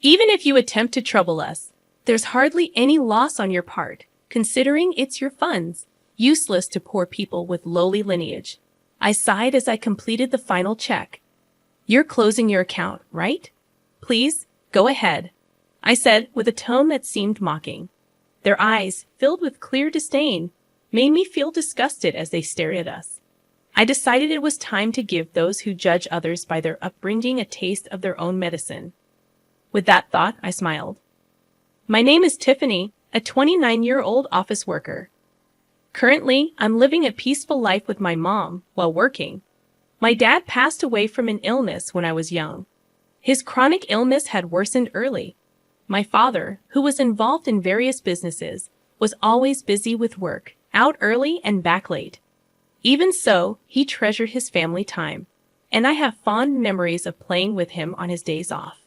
Even if you attempt to trouble us, there's hardly any loss on your part, considering it's your funds, useless to poor people with lowly lineage. I sighed as I completed the final check. You're closing your account, right? Please, go ahead, I said with a tone that seemed mocking. Their eyes, filled with clear disdain, made me feel disgusted as they stared at us. I decided it was time to give those who judge others by their upbringing a taste of their own medicine. With that thought, I smiled. My name is Tiffany, a 29-year-old office worker. Currently, I'm living a peaceful life with my mom while working. My dad passed away from an illness when I was young. His chronic illness had worsened early. My father, who was involved in various businesses, was always busy with work, out early and back late. Even so, he treasured his family time, and I have fond memories of playing with him on his days off.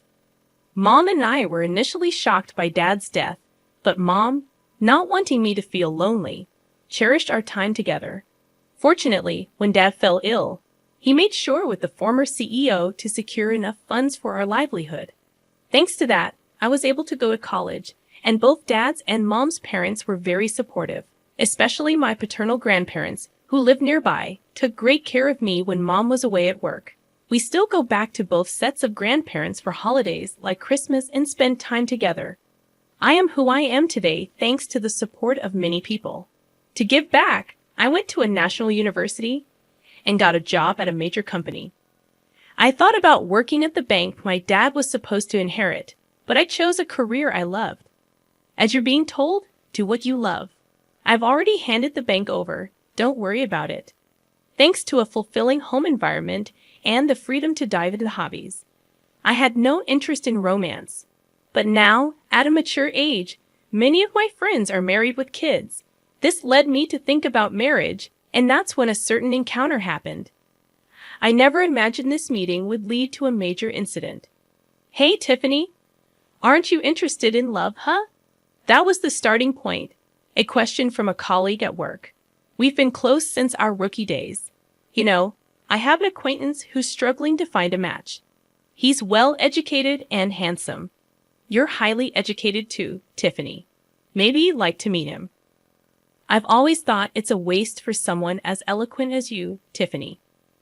Mom and I were initially shocked by Dad's death, but Mom, not wanting me to feel lonely, cherished our time together. Fortunately, when Dad fell ill, he made sure with the former CEO to secure enough funds for our livelihood. Thanks to that, I was able to go to college, and both Dad's and Mom's parents were very supportive, especially my paternal grandparents, who lived nearby, took great care of me when Mom was away at work. We still go back to both sets of grandparents for holidays like Christmas and spend time together. I am who I am today thanks to the support of many people. To give back, I went to a national university and got a job at a major company. I thought about working at the bank my dad was supposed to inherit, but I chose a career I loved. As you're being told, do what you love. I've already handed the bank over. Don't worry about it. Thanks to a fulfilling home environment and the freedom to dive into hobbies, I had no interest in romance. But now, at a mature age, many of my friends are married with kids. This led me to think about marriage, and that's when a certain encounter happened. I never imagined this meeting would lead to a major incident. Hey, Tiffany, aren't you interested in love, huh? That was the starting point, a question from a colleague at work. We've been close since our rookie days. You know, I have an acquaintance who's struggling to find a match. He's well-educated and handsome. You're highly educated too, Tiffany. Maybe you'd like to meet him. I've always thought it's a waste for someone as eloquent as you, Tiffany.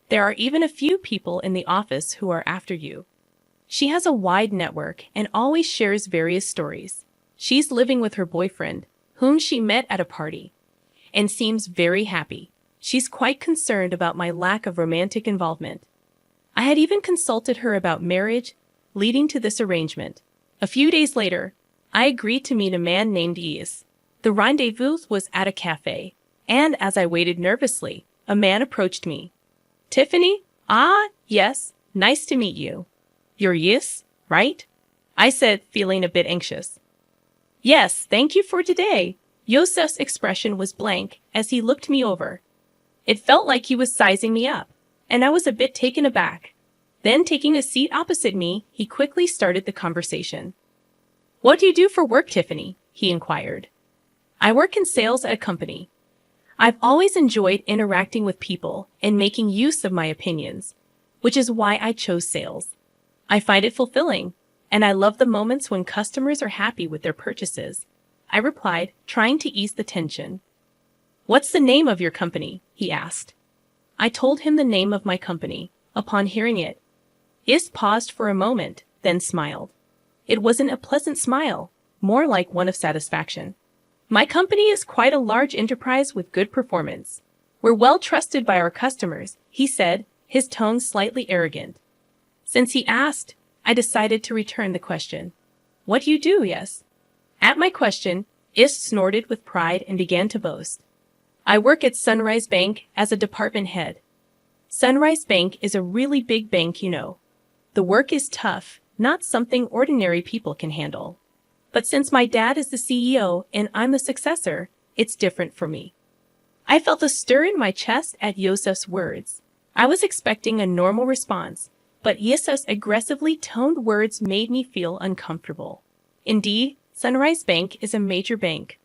There are even a few people in the office who are after you. She has a wide network and always shares various stories. She's living with her boyfriend, whom she met at a party, and seems very happy. She's quite concerned about my lack of romantic involvement. I had even consulted her about marriage, leading to this arrangement. A few days later, I agreed to meet a man named Is. The rendezvous was at a cafe, and as I waited nervously, a man approached me. Tiffany? Ah, yes, nice to meet you. You're Is, right? I said, feeling a bit anxious. Yes, thank you for today. Yosef's expression was blank as he looked me over. It felt like he was sizing me up, and I was a bit taken aback. Then, taking a seat opposite me, he quickly started the conversation. What do you do for work, Tiffany? He inquired. I work in sales at a company. I've always enjoyed interacting with people and making use of my opinions, which is why I chose sales. I find it fulfilling, and I love the moments when customers are happy with their purchases. I replied, trying to ease the tension. What's the name of your company? He asked. I told him the name of my company. Upon hearing it, Is paused for a moment, then smiled. It wasn't a pleasant smile, more like one of satisfaction. My company is quite a large enterprise with good performance. We're well trusted by our customers, he said, his tone slightly arrogant. Since he asked, I decided to return the question. What do you do, Yes? At my question, Is snorted with pride and began to boast. I work at Sunrise Bank as a department head. Sunrise Bank is a really big bank, you know. The work is tough, not something ordinary people can handle. But since my dad is the CEO and I'm the successor, it's different for me. I felt a stir in my chest at Yosef's words. I was expecting a normal response, but Yosef's aggressively toned words made me feel uncomfortable. Indeed, Sunrise Bank is a major bank.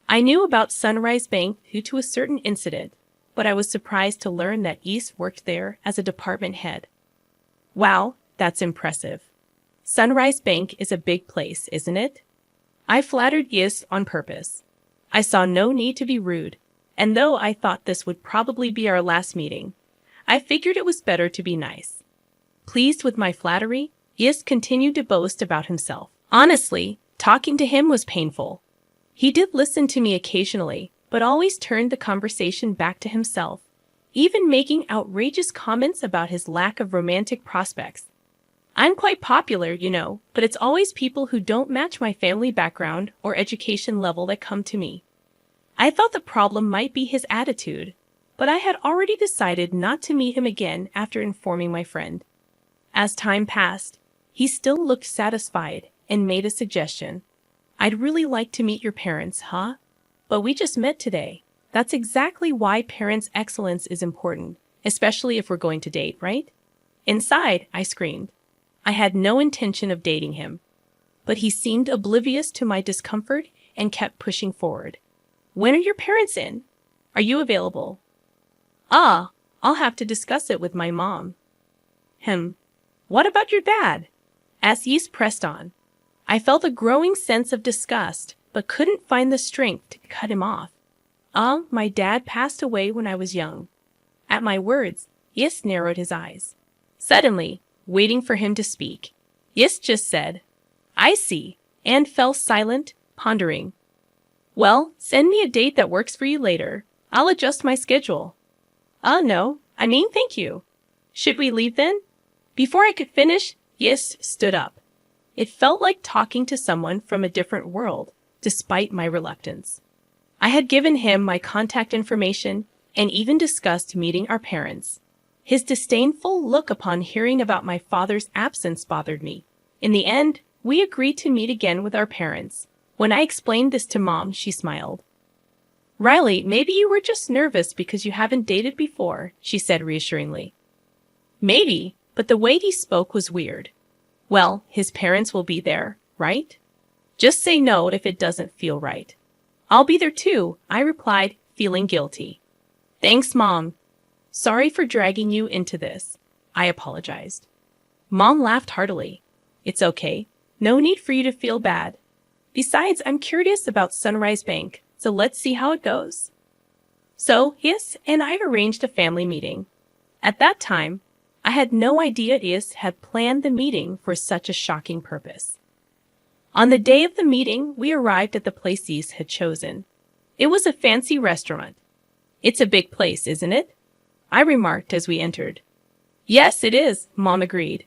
I knew about Sunrise Bank due to a certain incident, but I was surprised to learn that Is worked there as a department head. Wow, that's impressive. Sunrise Bank is a big place, isn't it? I flattered Yes on purpose. I saw no need to be rude, and though I thought this would probably be our last meeting, I figured it was better to be nice. Pleased with my flattery, Yes continued to boast about himself. Honestly, talking to him was painful. He did listen to me occasionally, but always turned the conversation back to himself, even making outrageous comments about his lack of romantic prospects. I'm quite popular, but it's always people who don't match my family background or education level that come to me. I thought the problem might be his attitude, but I had already decided not to meet him again after informing my friend. As time passed, he still looked satisfied and made a suggestion. I'd really like to meet your parents, huh? But we just met today. That's exactly why parents' excellence is important, especially if we're going to date, right? Inside, I screamed. I had no intention of dating him, but he seemed oblivious to my discomfort and kept pushing forward. When are your parents in? Are you available? I'll have to discuss it with my mom. What about your dad? As Yeast pressed on, I felt a growing sense of disgust, but couldn't find the strength to cut him off. My dad passed away when I was young. At my words, Yeast narrowed his eyes. Suddenly, waiting for him to speak, Yeast just said, I see, and fell silent, pondering. Well, send me a date that works for you later. I'll adjust my schedule. No, thank you. Should we leave then? Before I could finish, Yeast stood up. It felt like talking to someone from a different world, despite my reluctance. I had given him my contact information and even discussed meeting our parents. His disdainful look upon hearing about my father's absence bothered me. In the end, we agreed to meet again with our parents. When I explained this to Mom, she smiled. Riley, maybe you were just nervous because you haven't dated before, she said reassuringly. Maybe, but the way he spoke was weird. Well, his parents will be there, right? Just say no if it doesn't feel right. I'll be there too, I replied, feeling guilty. Thanks, Mom. Sorry for dragging you into this, I apologized. Mom laughed heartily. It's okay. No need for you to feel bad. Besides, I'm curious about Sunrise Bank, so let's see how it goes. So, Yes and I arranged a family meeting. At that time, I had no idea Yes had planned the meeting for such a shocking purpose. On the day of the meeting, we arrived at the place Yes had chosen. It was a fancy restaurant. It's a big place, isn't it? I remarked as we entered. Yes, it is, Mom agreed.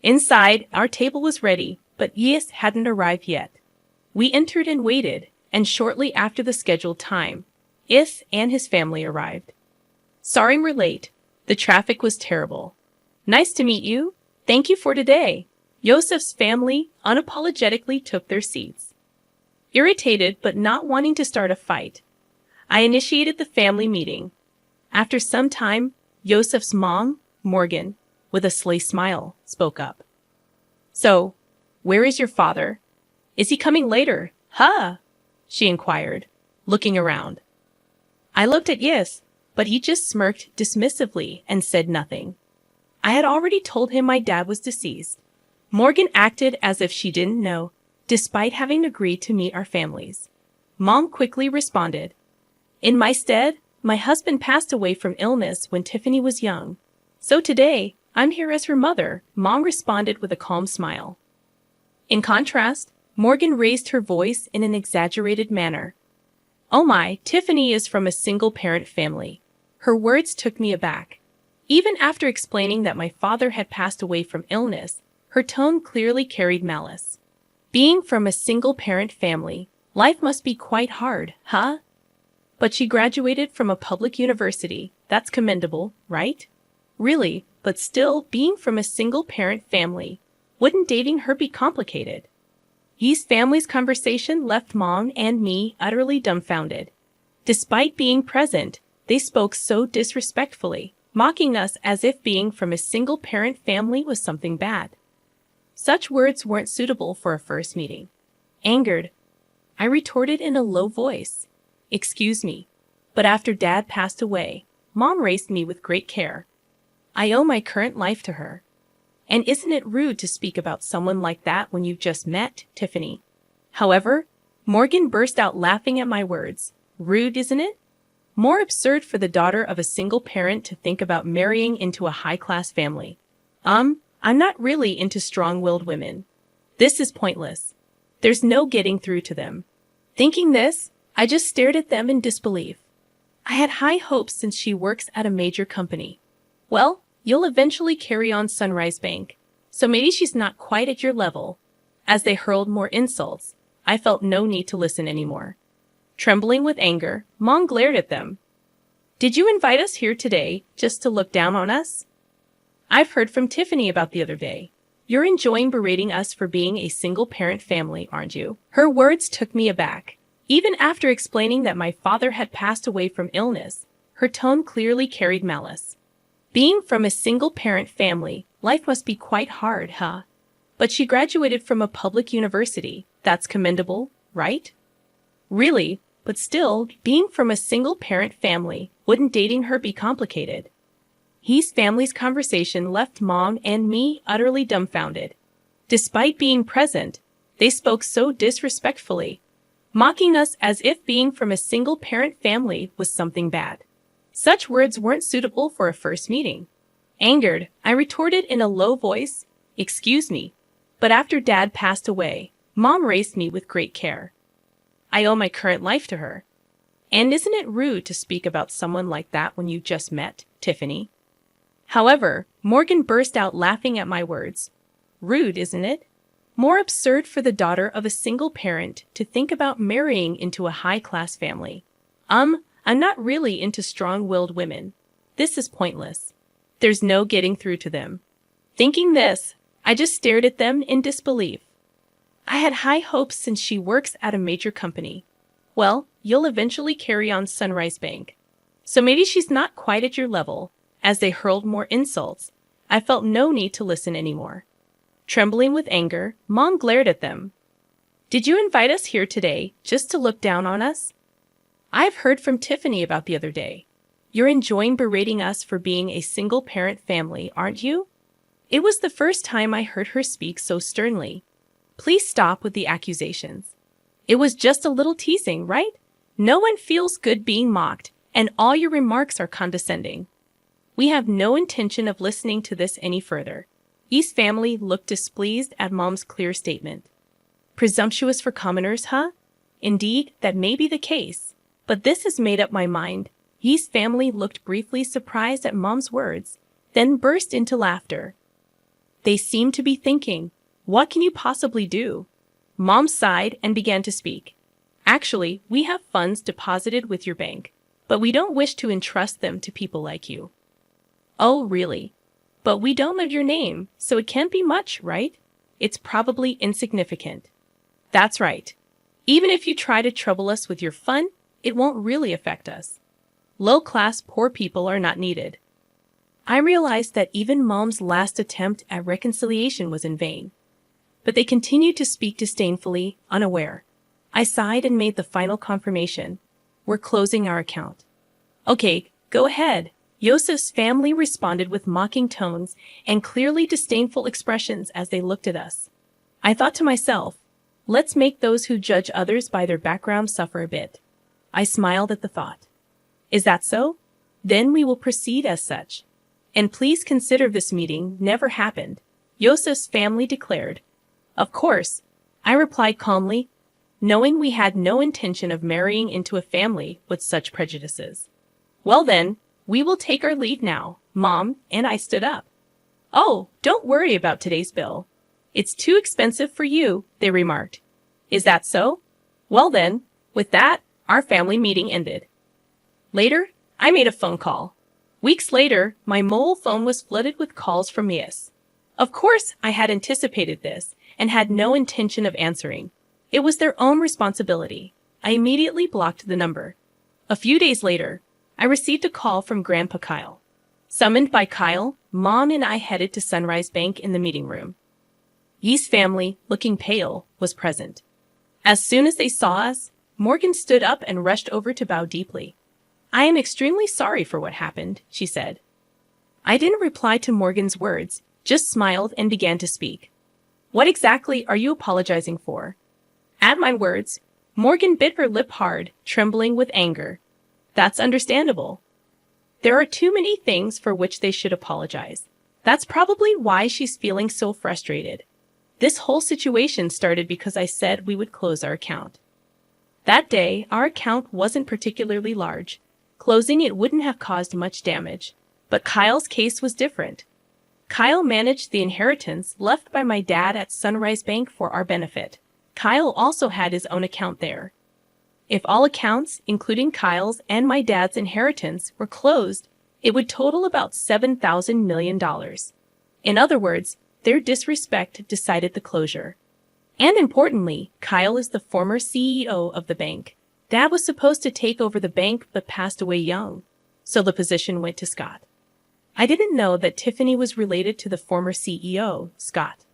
Inside, our table was ready, but Yes hadn't arrived yet. We entered and waited, and shortly after the scheduled time, Yes and his family arrived. Sorry we're late. The traffic was terrible. Nice to meet you. Thank you for today. Yosef's family unapologetically took their seats. Irritated but not wanting to start a fight, I initiated the family meeting. After some time, Yosef's mom, Morgan, with a sly smile, spoke up. So, where is your father? Is he coming later? She inquired, looking around. I looked at Yes, but he just smirked dismissively and said nothing. I had already told him my dad was deceased. Morgan acted as if she didn't know, despite having agreed to meet our families. Mom quickly responded. In my stead, my husband passed away from illness when Tiffany was young. So today, I'm here as her mother, Mom responded with a calm smile. In contrast, Morgan raised her voice in an exaggerated manner. Oh my, Tiffany is from a single-parent family. Her words took me aback. Even after explaining that my father had passed away from illness, her tone clearly carried malice. Being from a single-parent family, life must be quite hard, huh? But she graduated from a public university. That's commendable, right? Really, but still, being from a single-parent family, wouldn't dating her be complicated? Ye's family's conversation left Mom and me utterly dumbfounded. Despite being present, they spoke so disrespectfully, mocking us as if being from a single-parent family was something bad. Such words weren't suitable for a first meeting. Angered, I retorted in a low voice. Excuse me, but after Dad passed away, Mom raised me with great care. I owe my current life to her. And isn't it rude to speak about someone like that when you've just met, Tiffany? However, Morgan burst out laughing at my words. Rude, isn't it? More absurd for the daughter of a single parent to think about marrying into a high-class family. I'm not really into strong-willed women. This is pointless. There's no getting through to them. Thinking this, I just stared at them in disbelief. I had high hopes since she works at a major company. Well, you'll eventually carry on Sunrise Bank, so maybe she's not quite at your level. As they hurled more insults, I felt no need to listen anymore. Trembling with anger, Mom glared at them. Did you invite us here today just to look down on us? I've heard from Tiffany about the other day. You're enjoying berating us for being a single-parent family, aren't you? Her words took me aback. Even after explaining that my father had passed away from illness, her tone clearly carried malice. Being from a single-parent family, life must be quite hard, huh? But she graduated from a public university. That's commendable, right? Really, but still, being from a single-parent family, wouldn't dating her be complicated? His family's conversation left Mom and me utterly dumbfounded. Despite being present, they spoke so disrespectfully, mocking us as if being from a single-parent family was something bad. Such words weren't suitable for a first meeting. Angered, I retorted in a low voice, "Excuse me, but after Dad passed away, Mom raised me with great care. I owe my current life to her. And isn't it rude to speak about someone like that when you just met, Tiffany?" However, Morgan burst out laughing at my words. Rude, isn't it? More absurd for the daughter of a single parent to think about marrying into a high-class family. I'm not really into strong-willed women. This is pointless. There's no getting through to them. Thinking this, I just stared at them in disbelief. I had high hopes since she works at a major company. Well, you'll eventually carry on Sunrise Bank, so maybe she's not quite at your level. As they hurled more insults, I felt no need to listen anymore. Trembling with anger, Mom glared at them. Did you invite us here today just to look down on us? I've heard from Tiffany about the other day. You're enjoying berating us for being a single-parent family, aren't you? It was the first time I heard her speak so sternly. Please stop with the accusations. It was just a little teasing, right? No one feels good being mocked, and all your remarks are condescending. We have no intention of listening to this any further. E's family looked displeased at Mom's clear statement. Presumptuous for commoners, huh? Indeed, that may be the case. But this has made up my mind. E's family looked briefly surprised at Mom's words, then burst into laughter. They seemed to be thinking, what can you possibly do? Mom sighed and began to speak. Actually, we have funds deposited with your bank, but we don't wish to entrust them to people like you. Oh, really? But we don't know your name, so it can't be much, right? It's probably insignificant. That's right. Even if you try to trouble us with your fun, it won't really affect us. Low-class poor people are not needed. I realized that even Mom's last attempt at reconciliation was in vain. But they continued to speak disdainfully, unaware. I sighed and made the final confirmation. We're closing our account. Okay, go ahead. Yosef's family responded with mocking tones and clearly disdainful expressions as they looked at us. I thought to myself, let's make those who judge others by their background suffer a bit. I smiled at the thought. Is that so? Then we will proceed as such. And please consider this meeting never happened, Yosef's family declared. Of course, I replied calmly, knowing we had no intention of marrying into a family with such prejudices. Well then, we will take our leave now, Mom, and I stood up. Oh, don't worry about today's bill. It's too expensive for you, they remarked. Is that so? Well then, with that, our family meeting ended. Later, I made a phone call. Weeks later, my mobile phone was flooded with calls from Mias. Of course, I had anticipated this and had no intention of answering. It was their own responsibility. I immediately blocked the number. A few days later, I received a call from Grandpa Kyle. Summoned by Kyle, Mom and I headed to Sunrise Bank in the meeting room. Ye's family, looking pale, was present. As soon as they saw us, Morgan stood up and rushed over to bow deeply. I am extremely sorry for what happened, she said. I didn't reply to Morgan's words, just smiled and began to speak. What exactly are you apologizing for? At my words, Morgan bit her lip hard, trembling with anger. That's understandable. There are too many things for which they should apologize. That's probably why she's feeling so frustrated. This whole situation started because I said we would close our account. That day, our account wasn't particularly large. Closing it wouldn't have caused much damage. But Kyle's case was different. Kyle managed the inheritance left by my dad at Sunrise Bank for our benefit. Kyle also had his own account there. If all accounts, including Kyle's and my dad's inheritance, were closed, it would total about $7,000 million. In other words, their disrespect decided the closure. And importantly, Kyle is the former CEO of the bank. Dad was supposed to take over the bank but passed away young, so the position went to Scott. I didn't know that Tiffany was related to the former CEO, Scott.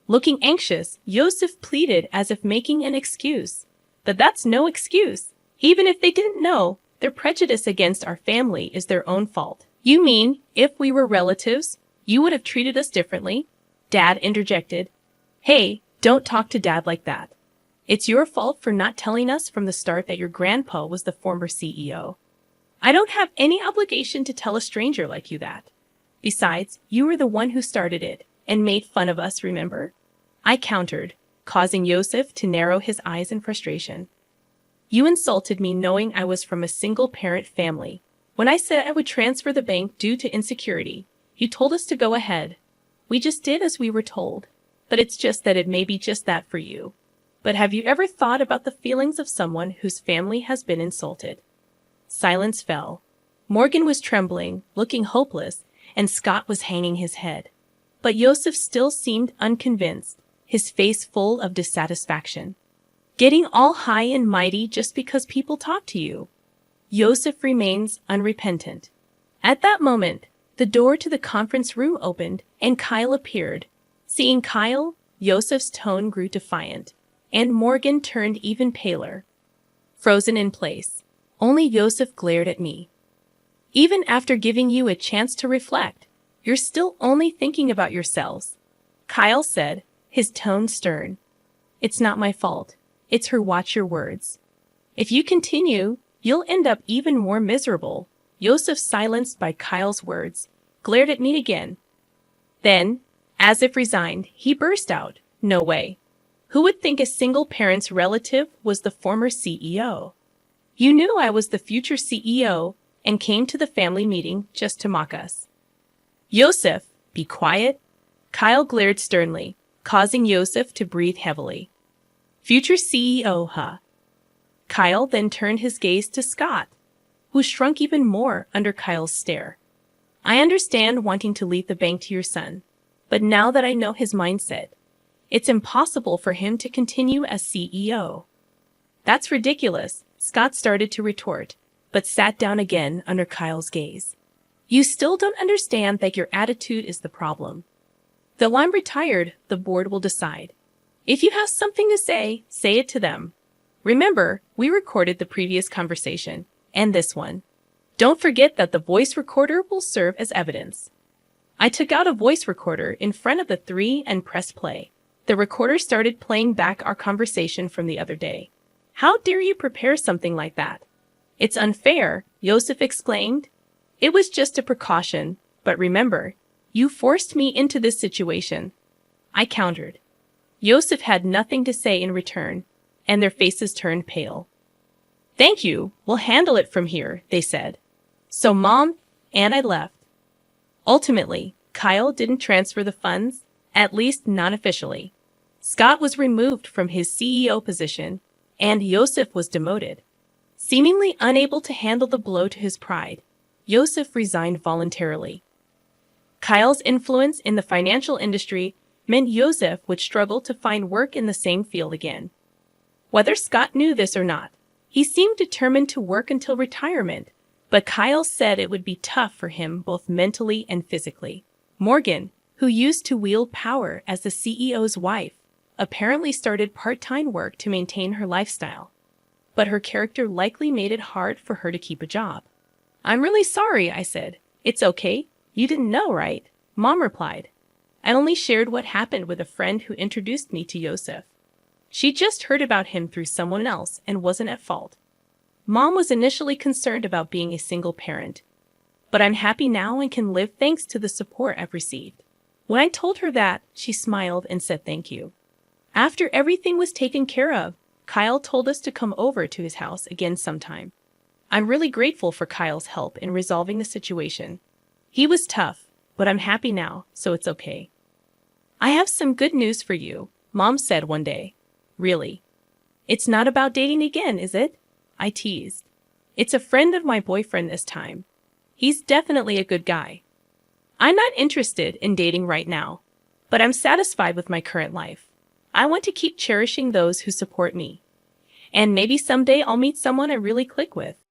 Looking anxious, Yosef pleaded as if making an excuse. But that's no excuse. Even if they didn't know, their prejudice against our family is their own fault. You mean, if we were relatives, you would have treated us differently? Dad interjected. Hey, don't talk to Dad like that. It's your fault for not telling us from the start that your grandpa was the former CEO. I don't have any obligation to tell a stranger like you that. Besides, you were the one who started it and made fun of us, remember? I countered, causing Yosef to narrow his eyes in frustration. You insulted me knowing I was from a single-parent family. When I said I would transfer the bank due to insecurity, you told us to go ahead. We just did as we were told. But it's just that it may be just that for you. But have you ever thought about the feelings of someone whose family has been insulted? Silence fell. Morgan was trembling, looking hopeless, and Scott was hanging his head. But Yosef still seemed unconvinced, his face full of dissatisfaction. Getting all high and mighty just because people talk to you. Yosef remains unrepentant. At that moment, the door to the conference room opened and Kyle appeared. Seeing Kyle, Yosef's tone grew defiant, and Morgan turned even paler. Frozen in place, only Yosef glared at me. Even after giving you a chance to reflect, you're still only thinking about yourselves, Kyle said, his tone stern. It's not my fault. It's her. Watch your words. If you continue, you'll end up even more miserable. Yosef, silenced by Kyle's words, glared at me again. Then, as if resigned, he burst out, No way. Who would think a single parent's relative was the former CEO? You knew I was the future CEO and came to the family meeting just to mock us. Yosef, be quiet. Kyle glared sternly, causing Yosef to breathe heavily. Future CEO, huh? Kyle then turned his gaze to Scott, who shrunk even more under Kyle's stare. I understand wanting to leave the bank to your son, but now that I know his mindset, it's impossible for him to continue as CEO. That's ridiculous, Scott started to retort, but sat down again under Kyle's gaze. You still don't understand that your attitude is the problem. Though I'm retired, the board will decide. If you have something to say it to them. Remember, we recorded the previous conversation, and this one. Don't forget that the voice recorder will serve as evidence. I took out a voice recorder in front of the three and pressed play. The recorder started playing back our conversation from the other day. How dare you prepare something like that? It's unfair, Yosef exclaimed. It was just a precaution, but remember, you forced me into this situation. I countered. Yosef had nothing to say in return, and their faces turned pale. Thank you, we'll handle it from here, they said. So Mom and I left. Ultimately, Kyle didn't transfer the funds, at least not officially. Scott was removed from his CEO position, and Yosef was demoted. Seemingly unable to handle the blow to his pride, Yosef resigned voluntarily. Kyle's influence in the financial industry meant Yosef would struggle to find work in the same field again. Whether Scott knew this or not, he seemed determined to work until retirement, but Kyle said it would be tough for him both mentally and physically. Morgan, who used to wield power as the CEO's wife, apparently started part-time work to maintain her lifestyle. But her character likely made it hard for her to keep a job. I'm really sorry, I said. It's okay. You didn't know, right? Mom replied. I only shared what happened with a friend who introduced me to Yosef. She just heard about him through someone else and wasn't at fault. Mom was initially concerned about being a single parent, but I'm happy now and can live thanks to the support I've received. When I told her that, she smiled and said thank you. After everything was taken care of, Kyle told us to come over to his house again sometime. I'm really grateful for Kyle's help in resolving the situation. He was tough, but I'm happy now, so it's okay. I have some good news for you, Mom said one day. Really? It's not about dating again, is it? I teased. It's a friend of my boyfriend this time. He's definitely a good guy. I'm not interested in dating right now, but I'm satisfied with my current life. I want to keep cherishing those who support me. And maybe someday I'll meet someone I really click with.